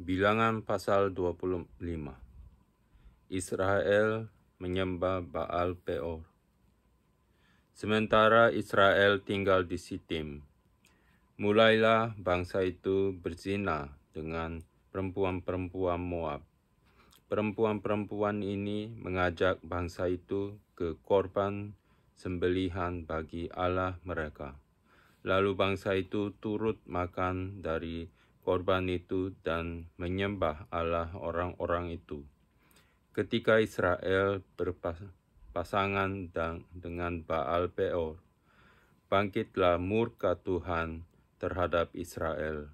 Bilangan pasal 25. Israel menyembah Baal Peor. Sementara Israel tinggal di Sitim, mulailah bangsa itu berzina dengan perempuan-perempuan Moab. Perempuan-perempuan ini mengajak bangsa itu ke korban sembelihan bagi Allah mereka. Lalu bangsa itu turut makan dari korban itu dan menyembah Allah orang-orang itu. Ketika Israel berpasangan dengan Baal Peor, bangkitlah murka Tuhan terhadap Israel.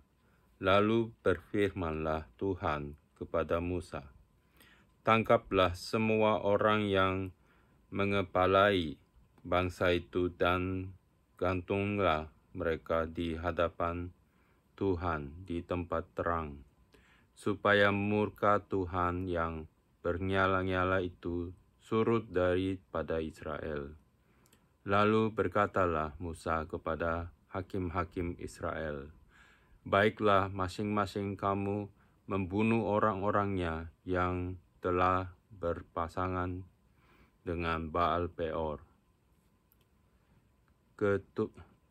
Lalu berfirmanlah Tuhan kepada Musa, "Tangkaplah semua orang yang mengepalai bangsa itu dan gantunglah mereka di hadapan Tuhan di tempat terang, supaya murka Tuhan yang bernyala-nyala itu surut daripada Israel." Lalu berkatalah Musa kepada hakim-hakim Israel, "Baiklah masing-masing kamu membunuh orang-orangnya yang telah berpasangan dengan Baal Peor."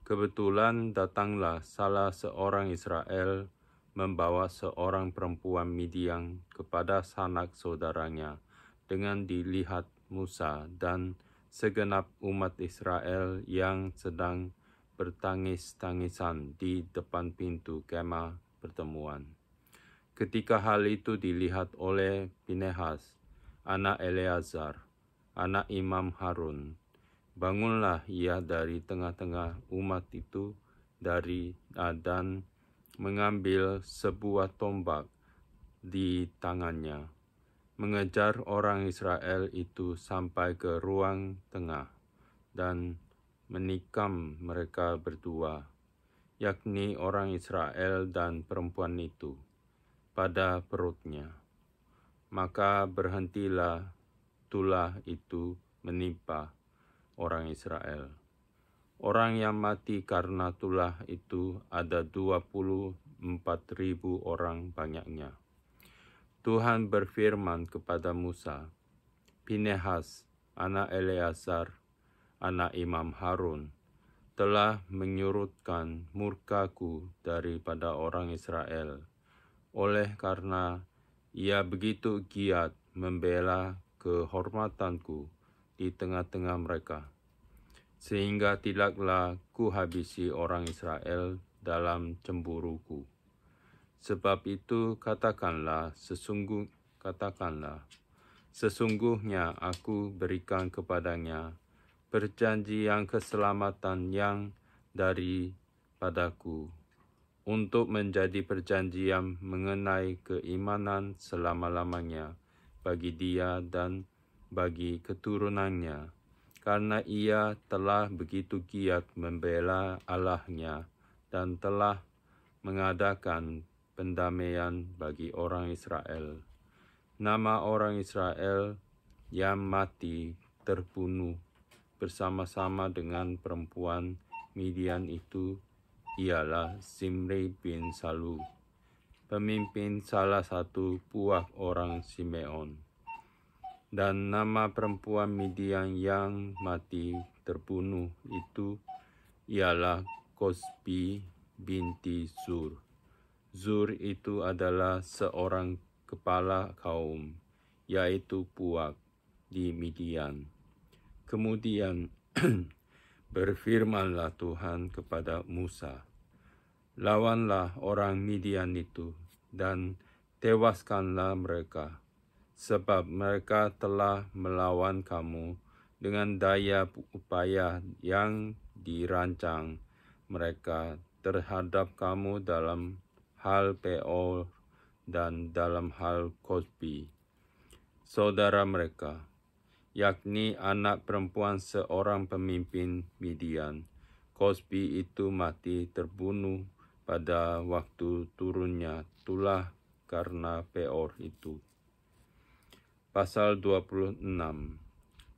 Kebetulan datanglah salah seorang Israel membawa seorang perempuan Midian kepada sanak saudaranya dengan dilihat Musa dan segenap umat Israel yang sedang bertangis-tangisan di depan pintu kemah pertemuan. Ketika hal itu dilihat oleh Pinehas, anak Eleazar, anak Imam Harun, bangunlah ia dari tengah-tengah umat itu dan mengambil sebuah tombak di tangannya, mengejar orang Israel itu sampai ke ruang tengah dan menikam mereka berdua, yakni orang Israel dan perempuan itu, pada perutnya. Maka berhentilah tulah itu menimpa orang Israel. Orang yang mati karena tulah itu ada 24.000 orang banyaknya. Tuhan berfirman kepada Musa, "Pinehas, anak Eleazar, anak Imam Harun, telah menyurutkan murkaku daripada orang Israel, oleh karena ia begitu giat membela kehormatanku di tengah-tengah mereka, sehingga tidaklah kuhabisi orang Israel dalam cemburuku. Sebab itu katakanlah, sesungguhnya aku berikan kepadanya perjanjian keselamatan yang daripadaku, untuk menjadi perjanjian mengenai keimanan selama-lamanya bagi dia dan bagi keturunannya, karena ia telah begitu giat membela Allahnya dan telah mengadakan pendamaian bagi orang Israel. Nama orang Israel yang mati terbunuh bersama-sama dengan perempuan Midian itu ialah Zimri bin Salu, pemimpin salah satu buah orang Simeon. Dan nama perempuan Midian yang mati terbunuh itu ialah Kosbi binti Zur. Zur itu adalah seorang kepala kaum, yaitu Puak di Midian. Kemudian berfirmanlah Tuhan kepada Musa, "Lawanlah orang Midian itu dan tewaskanlah mereka, sebab mereka telah melawan kamu dengan daya upaya yang dirancang mereka terhadap kamu dalam hal Peor dan dalam hal Kosbi, saudara mereka, yakni anak perempuan seorang pemimpin Midian. Kosbi itu mati terbunuh pada waktu turunnya tulah karena Peor itu." Pasal 26.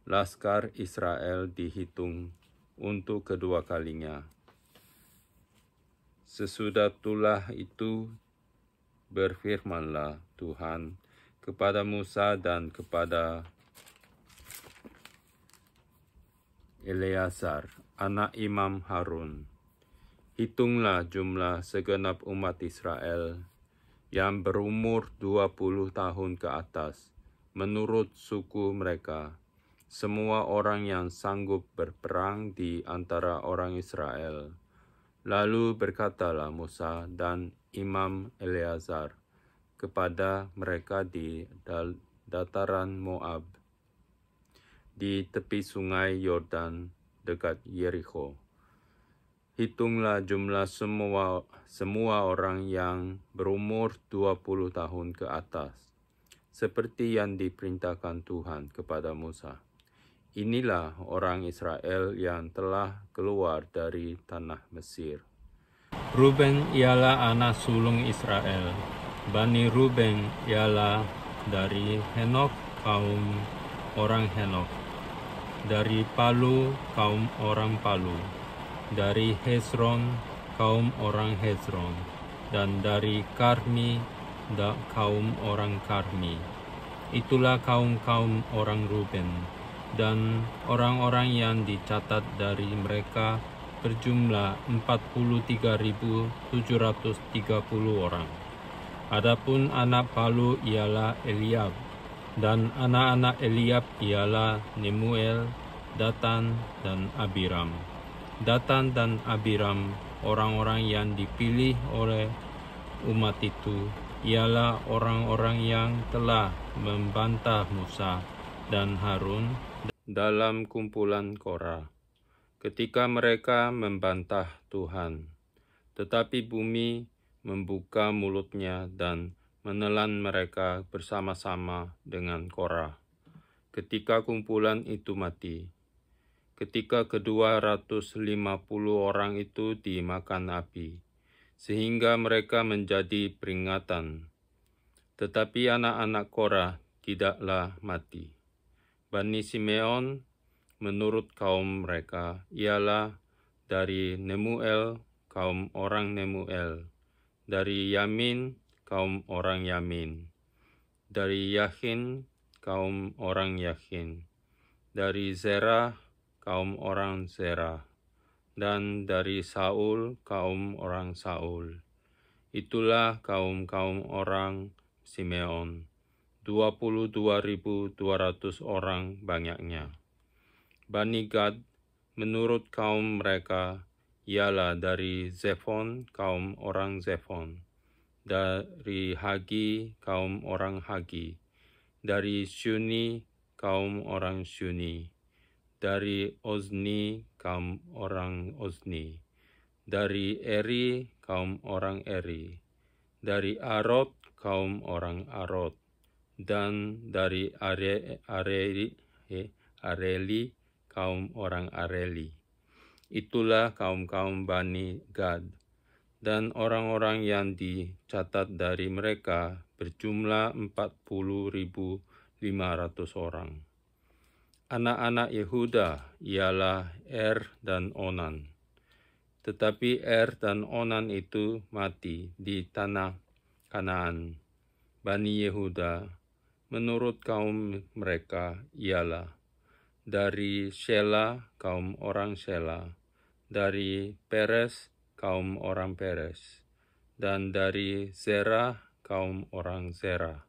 Laskar Israel dihitung untuk kedua kalinya. Sesudah tulah itu berfirmanlah Tuhan kepada Musa dan kepada Eleazar, anak Imam Harun. Hitunglah jumlah segenap umat Israel yang berumur 20 tahun ke atas, menurut suku mereka, semua orang yang sanggup berperang di antara orang Israel. Lalu berkatalah Musa dan Imam Eleazar kepada mereka di dataran Moab, di tepi sungai Yordan dekat Yeriko. Hitunglah jumlah semua orang yang berumur 20 tahun ke atas, seperti yang diperintahkan Tuhan kepada Musa. Inilah orang Israel yang telah keluar dari tanah Mesir. Ruben ialah anak sulung Israel. Bani Ruben ialah dari Henok, kaum orang Henok. Dari Palu, kaum orang Palu. Dari Hezron, kaum orang Hezron. Dan dari Karmi, kaum orang Karmi. Itulah kaum-kaum orang Ruben. Dan orang-orang yang dicatat dari mereka berjumlah 43.730 orang. Adapun anak Palu ialah Eliab, dan anak-anak Eliab ialah Nemuel, Datan, dan Abiram. Datan dan Abiram, orang-orang yang dipilih oleh umat itu, ialah orang-orang yang telah membantah Musa dan Harun dalam kumpulan Korah, ketika mereka membantah Tuhan. Tetapi bumi membuka mulutnya dan menelan mereka bersama-sama dengan Korah. Ketika kumpulan itu mati, ketika ke-250 orang itu dimakan api, sehingga mereka menjadi peringatan. Tetapi anak-anak Korah tidaklah mati. Bani Simeon, menurut kaum mereka, ialah dari Nemuel, kaum orang Nemuel, dari Yamin, kaum orang Yamin, dari Yakhin, kaum orang Yakhin, dari Zerah, kaum orang Zerah, dan dari Saul, kaum orang Saul. Itulah kaum-kaum orang Simeon, 22.200 orang banyaknya. Bani Gad, menurut kaum mereka, ialah dari Zephon, kaum orang Zephon, dari Hagi, kaum orang Hagi, dari Syuni, kaum orang Syuni, dari Ozni, kaum orang Ozni, dari Eri, kaum orang Eri, dari Arod, kaum orang Arod, dan dari Areli, kaum orang Areli. Itulah kaum-kaum Bani Gad, dan orang-orang yang dicatat dari mereka berjumlah 40.500 orang. Anak-anak Yehuda ialah dan Onan. Tetapi dan Onan itu mati di tanah Kanaan. Bani Yehuda, menurut kaum mereka, ialah dari Shela, kaum orang Shela, dari Peres, kaum orang Peres, dan dari Zerah, kaum orang Zerah.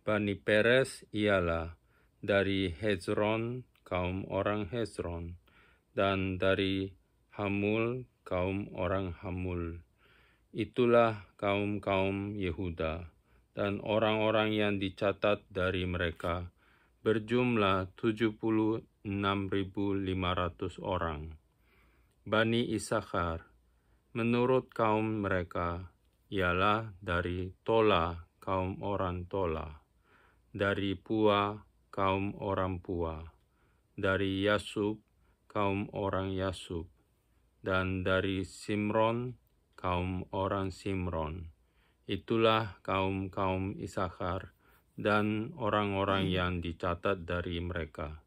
Bani Peres ialah dari Hezron, kaum orang Hezron, dan dari Hamul, kaum orang Hamul. Itulah kaum-kaum Yehuda, dan orang-orang yang dicatat dari mereka berjumlah 76.500 orang. Bani Issakhar, menurut kaum mereka, ialah dari Tola, kaum orang Tola, dari Pua, kaum orang Pua, dari Yasub, kaum orang Yasub, dan dari Simron, kaum orang Simron. Itulah kaum-kaum Issakhar dan orang-orang yang dicatat dari mereka.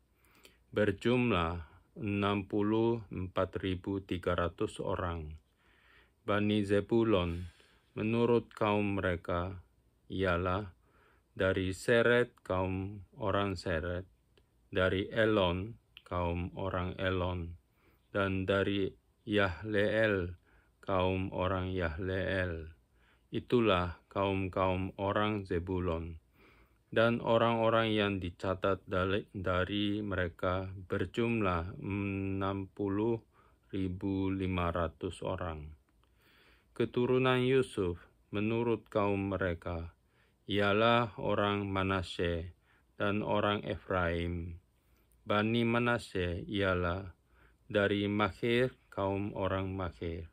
Berjumlah 64.300 orang. Bani Zebulon, menurut kaum mereka ialah dari Seret kaum orang Seret, dari Elon kaum orang Elon, dan dari Yahleel kaum orang Yahleel. Itulah kaum-kaum orang Zebulon. Dan orang-orang yang dicatat dari mereka berjumlah 60.500 orang. Keturunan Yusuf menurut kaum mereka ialah orang Manasye dan orang Efraim. Bani Manasye ialah dari Makir kaum orang Makir,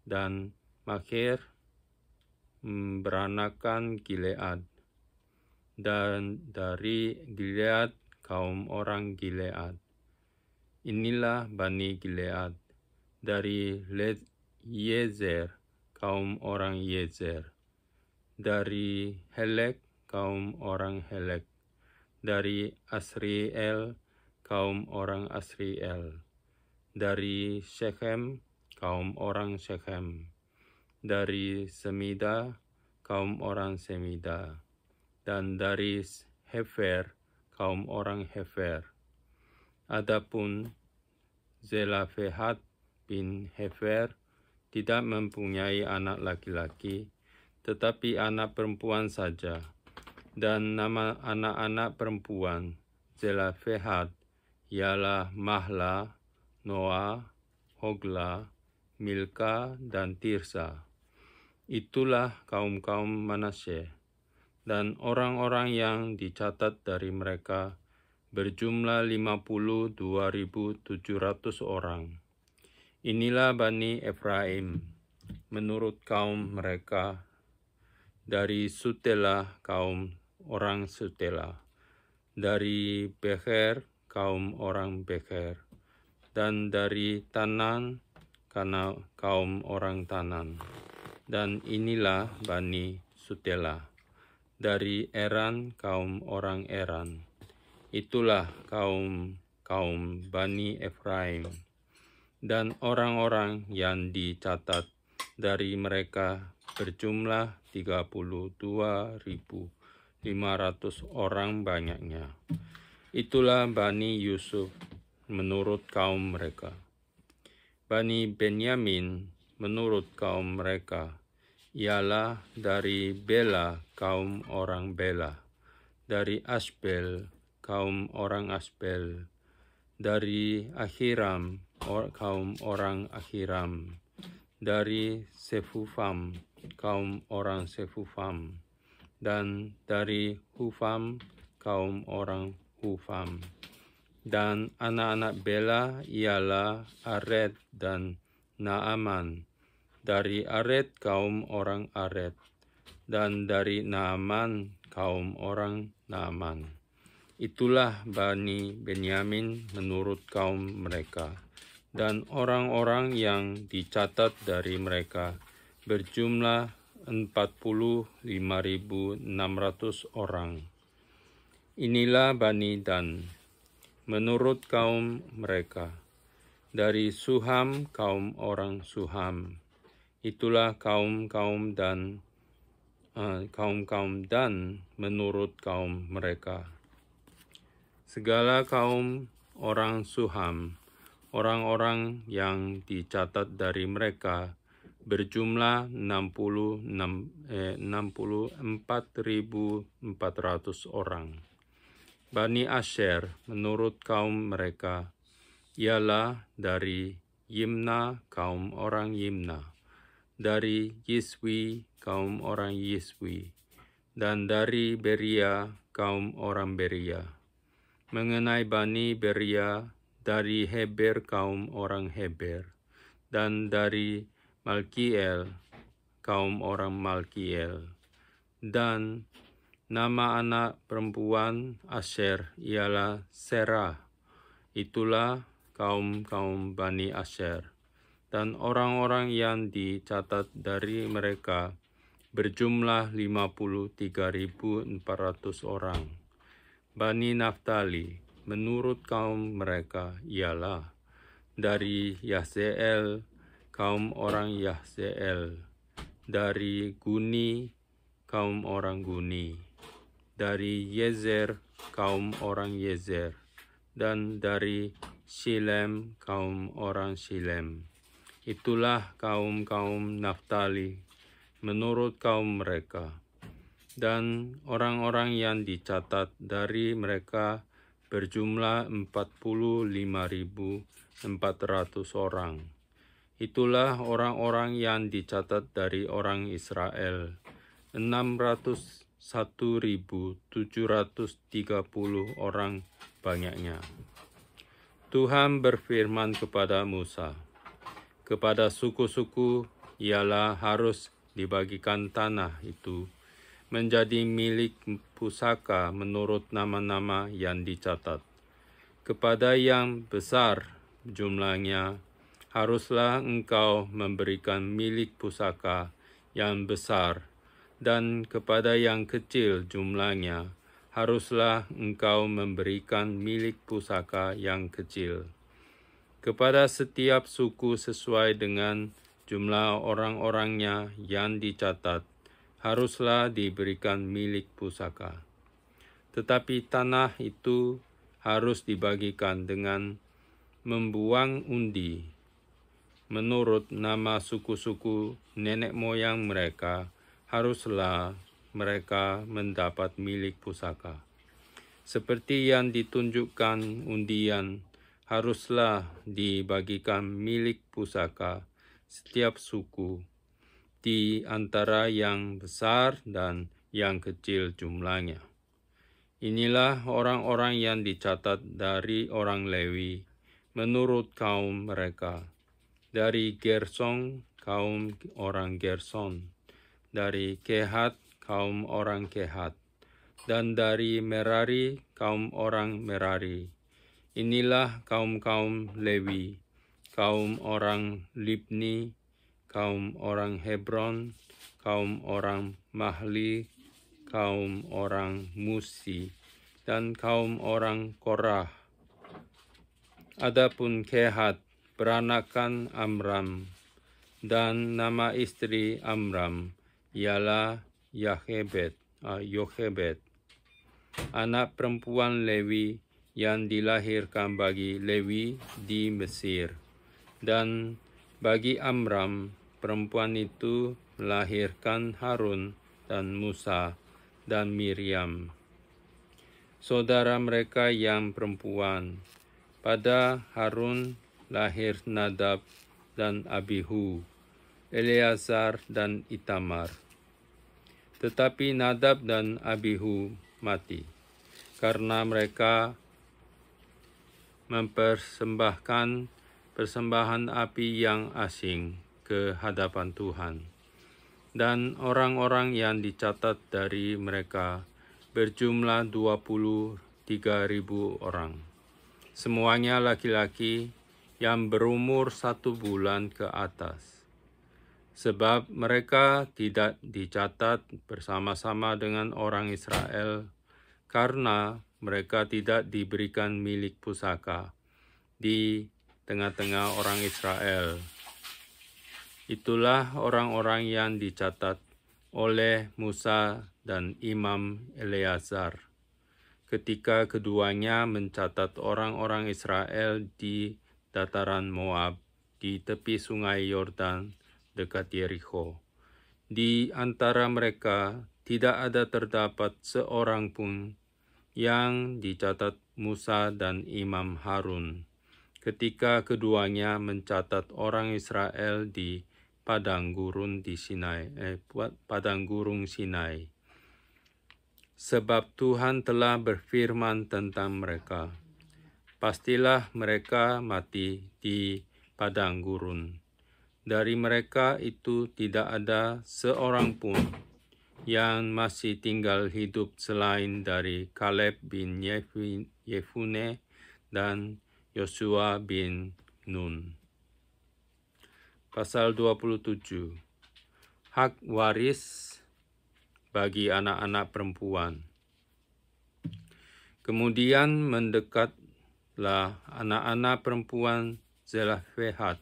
dan Makir beranakan Gilead, dan dari Gilead kaum orang Gilead. Inilah Bani Gilead, dari Yezer kaum orang Yezer, dari Helek kaum orang Helek, dari Asriel kaum orang Asriel, dari Shechem kaum orang Shechem, dari Semida kaum orang Semida, dan dari Hefer kaum orang Hefer. Adapun Zelafehad bin Hefer tidak mempunyai anak laki-laki, tetapi anak perempuan saja. Dan nama anak-anak perempuan Zelafehad ialah Mahla, Noah, Hogla, Milka, dan Tirsa. Itulah kaum-kaum Manasye. Dan orang-orang yang dicatat dari mereka berjumlah 52.700 orang. Inilah Bani Efraim menurut kaum mereka, dari Sutela kaum orang Sutela, dari Becher kaum orang Becher, dan dari Tanan karena kaum orang Tanan. Dan inilah Bani Sutela, dari Eran kaum orang Eran. Itulah kaum Bani Efraim. Dan orang-orang yang dicatat dari mereka berjumlah 32.500 orang banyaknya. Itulah Bani Yusuf menurut kaum mereka. Bani Benyamin menurut kaum mereka ialah dari Bela kaum orang Bela, dari Asbel kaum orang Asbel, dari Ahiram kaum orang Ahiram, dari Sefufam kaum orang Sefufam, dan dari Hufam kaum orang Hufam. Dan anak-anak Bela ialah Ared dan Naaman, dari Ared kaum orang Ared, dan dari Naaman kaum orang Naaman. Itulah Bani Benyamin menurut kaum mereka. Dan orang-orang yang dicatat dari mereka berjumlah 45.600 orang. Inilah Bani Dan menurut kaum mereka, dari Suham kaum orang Suham. Itulah kaum-kaum Dan menurut kaum mereka. Segala kaum orang Suham, orang-orang yang dicatat dari mereka berjumlah 64.400 orang. Bani Asher menurut kaum mereka ialah dari Yimna kaum orang Yimna, dari Yiswi kaum orang Yiswi, dan dari Beria kaum orang Beria. Mengenai Bani Beria, dari Heber kaum orang Heber, dan dari Malkiel kaum orang Malkiel. Dan nama anak perempuan Asher ialah Serah. Itulah kaum Bani Asher. Dan orang-orang yang dicatat dari mereka berjumlah 53.400 orang. Bani Naftali menurut kaum mereka ialah dari Yahzeel kaum orang Yahzeel, dari Guni, kaum orang Guni, dari Yezer, kaum orang Yezer, dan dari Shilem, kaum orang Shilem. Itulah kaum-kaum Naftali menurut kaum mereka. Dan orang-orang yang dicatat dari mereka berjumlah 45.400 orang. Itulah orang-orang yang dicatat dari orang Israel, 601.730 orang banyaknya. Tuhan berfirman kepada Musa, kepada suku-suku ialah harus dibagikan tanah itu menjadi milik pusaka menurut nama-nama yang dicatat. Kepada yang besar jumlahnya, haruslah engkau memberikan milik pusaka yang besar, dan kepada yang kecil jumlahnya, haruslah engkau memberikan milik pusaka yang kecil. Kepada setiap suku sesuai dengan jumlah orang-orangnya yang dicatat, haruslah diberikan milik pusaka. Tetapi tanah itu harus dibagikan dengan membuang undi. Menurut nama suku-suku nenek moyang mereka, haruslah mereka mendapat milik pusaka. Seperti yang ditunjukkan undian, haruslah dibagikan milik pusaka setiap suku di antara yang besar dan yang kecil jumlahnya. Inilah orang-orang yang dicatat dari orang Lewi menurut kaum mereka. Dari Gerson, kaum orang Gerson. Dari Kehat, kaum orang Kehat. Dan dari Merari, kaum orang Merari. Inilah kaum-kaum Lewi, kaum orang Libni, kaum orang Hebron, kaum orang Mahli, kaum orang Musi, dan kaum orang Korah. Adapun Kehat beranakan Amram, dan nama istri Amram ialah Yochebed, anak perempuan Lewi yang dilahirkan bagi Lewi di Mesir. Dan bagi Amram, perempuan itu melahirkan Harun dan Musa dan Miriam, saudara mereka yang perempuan. Pada Harun lahir Nadab dan Abihu, Eleazar dan Itamar. Tetapi Nadab dan Abihu mati, karena mereka mempersembahkan persembahan api yang asing ke hadapan Tuhan. Dan orang-orang yang dicatat dari mereka berjumlah 23.000 orang. Semuanya laki-laki yang berumur 1 bulan ke atas. Sebab mereka tidak dicatat bersama-sama dengan orang Israel, karena mereka tidak diberikan milik pusaka di tengah-tengah orang Israel. Itulah orang-orang yang dicatat oleh Musa dan Imam Eleazar, ketika keduanya mencatat orang-orang Israel di dataran Moab, di tepi sungai Yordan, dekat Yeriko. Di antara mereka tidak ada terdapat seorang pun yang dicatat Musa dan Imam Harun, ketika keduanya mencatat orang Israel di padang gurun Sinai. Sebab Tuhan telah berfirman tentang mereka, pastilah mereka mati di padang gurun. Dari mereka itu tidak ada seorang pun yang masih tinggal hidup selain dari Kaleb bin Yefune dan Yosua bin Nun. Pasal 27. Hak waris bagi anak-anak perempuan. Kemudian mendekatlah anak-anak perempuan Zelafehat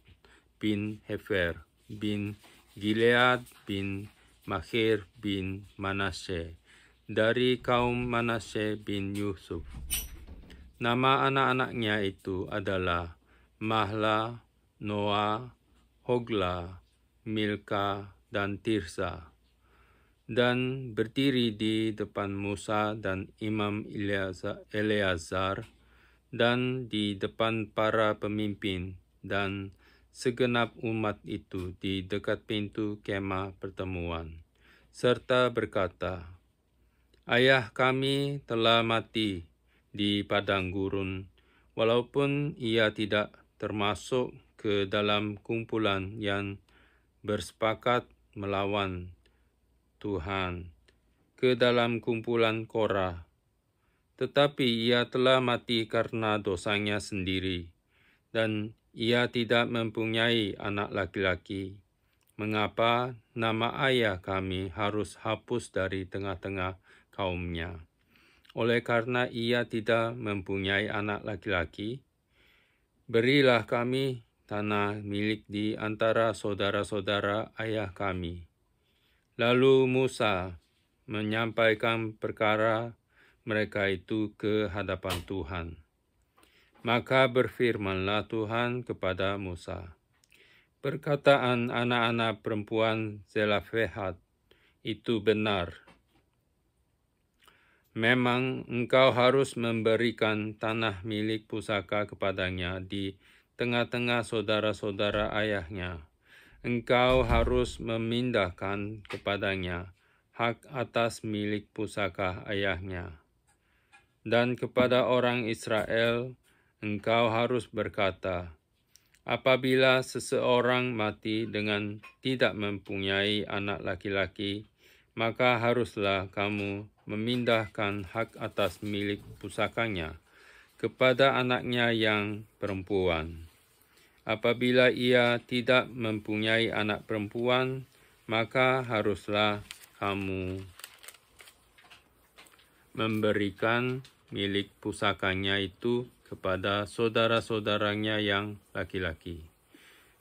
bin Hefer bin Gilead bin Makhir bin Manasye, dari kaum Manasye bin Yusuf. Nama anak-anaknya itu adalah Mahla, Noah, Hogla, Milka, dan Tirsa. Dan berdiri di depan Musa dan Imam Eleazar, dan di depan para pemimpin dan segenap umat itu di dekat pintu kemah pertemuan, serta berkata, "Ayah kami telah mati di padang gurun, walaupun ia tidak termasuk ke dalam kumpulan yang bersepakat melawan Tuhan, ke dalam kumpulan Korah. Tetapi ia telah mati karena dosanya sendiri, dan ia tidak mempunyai anak laki-laki. Mengapa nama ayah kami harus hapus dari tengah-tengah kaumnya? Oleh karena ia tidak mempunyai anak laki-laki, berilah kami tanah milik di antara saudara-saudara ayah kami." Lalu Musa menyampaikan perkara mereka itu ke hadapan Tuhan. Maka berfirmanlah Tuhan kepada Musa, "Perkataan anak-anak perempuan Zelafehad itu benar. Memang engkau harus memberikan tanah milik pusaka kepadanya di tengah-tengah saudara-saudara ayahnya. Engkau harus memindahkan kepadanya hak atas milik pusaka ayahnya. Dan kepada orang Israel, engkau harus berkata, apabila seseorang mati dengan tidak mempunyai anak laki-laki, maka haruslah kamu memindahkan hak atas milik pusakanya kepada anaknya yang perempuan. Apabila ia tidak mempunyai anak perempuan, maka haruslah kamu memberikan milik pusakanya itu kepada saudara-saudaranya yang laki-laki.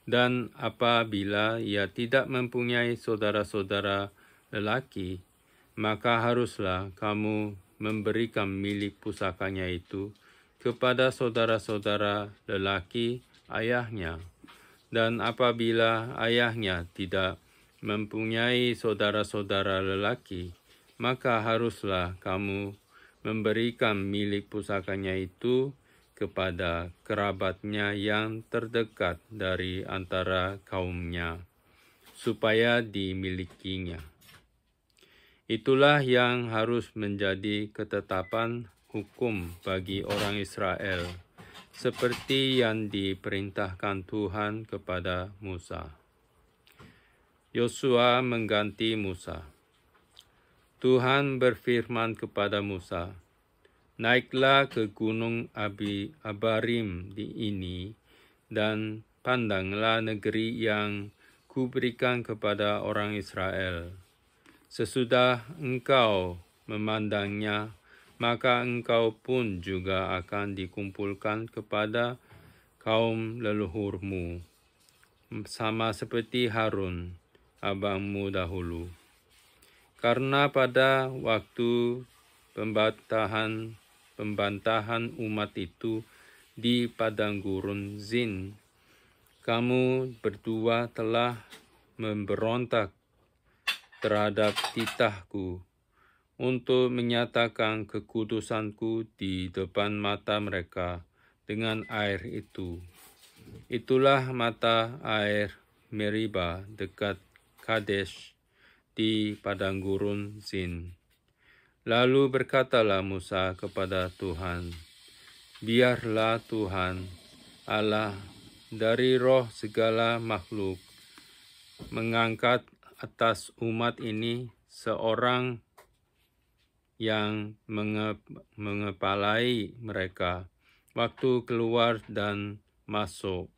Dan apabila ia tidak mempunyai saudara-saudara lelaki, maka haruslah kamu memberikan milik pusakanya itu kepada saudara-saudara lelaki ayahnya. Dan apabila ayahnya tidak mempunyai saudara-saudara lelaki, maka haruslah kamu memberikan milik pusakanya itu kepada kerabatnya yang terdekat dari antara kaumnya, supaya dimilikinya. Itulah yang harus menjadi ketetapan hukum bagi orang Israel, seperti yang diperintahkan Tuhan kepada Musa. Yosua mengganti Musa. Tuhan berfirman kepada Musa, "Naiklah ke gunung Abarim ini, dan pandanglah negeri yang kuberikan kepada orang Israel. Sesudah engkau memandangnya, maka engkau pun juga akan dikumpulkan kepada kaum leluhurmu, sama seperti Harun, abangmu dahulu. Karena pada waktu pembantahan umat itu di padang gurun Zin, kamu berdua telah memberontak terhadap titahku untuk menyatakan kekudusanku di depan mata mereka dengan air itu. Itulah mata air Meriba dekat Kadesh di padang gurun Zin." Lalu berkatalah Musa kepada Tuhan, "Biarlah Tuhan, Allah dari roh segala makhluk, mengangkat atas umat ini seorang yang mengepalai mereka waktu keluar dan masuk,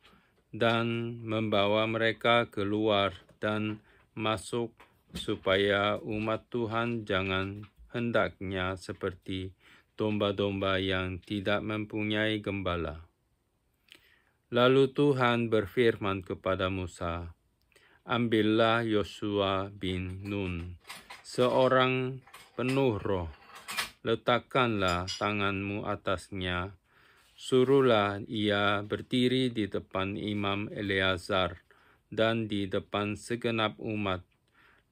dan membawa mereka keluar dan masuk, supaya umat Tuhan jangan hendaknya seperti domba-domba yang tidak mempunyai gembala." Lalu Tuhan berfirman kepada Musa, ambillah Yosua bin Nun, seorang penuh roh, letakkanlah tanganmu atasnya, suruhlah ia berdiri di depan Imam Eleazar dan di depan segenap umat,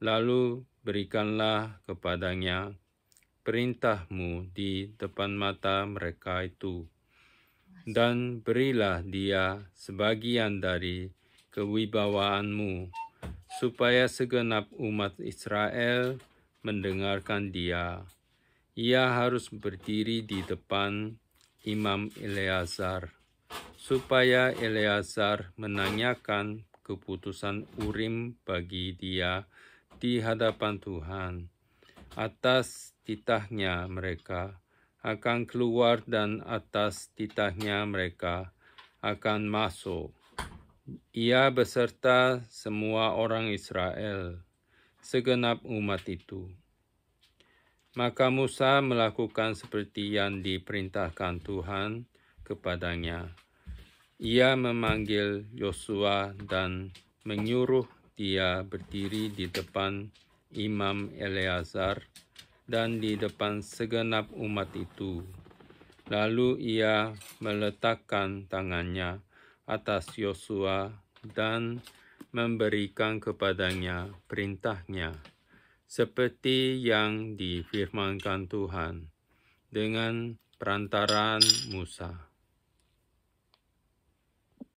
lalu berikanlah kepadanya perintahmu di depan mata mereka itu, dan berilah dia sebagian dari kewibawaanmu, supaya segenap umat Israel mendengarkan dia. Ia harus berdiri di depan Imam Eleazar, supaya Eleazar menanyakan keputusan Urim bagi dia di hadapan Tuhan. Atas titahnya mereka akan keluar dan atas titahnya mereka akan masuk. Ia beserta semua orang Israel, segenap umat itu. Maka Musa melakukan seperti yang diperintahkan Tuhan kepadanya. Ia memanggil Yosua dan menyuruh dia berdiri di depan Imam Eleazar dan di depan segenap umat itu. Lalu ia meletakkan tangannya atas Yosua dan memberikan kepadanya perintahnya, seperti yang difirmankan Tuhan dengan perantaraan Musa.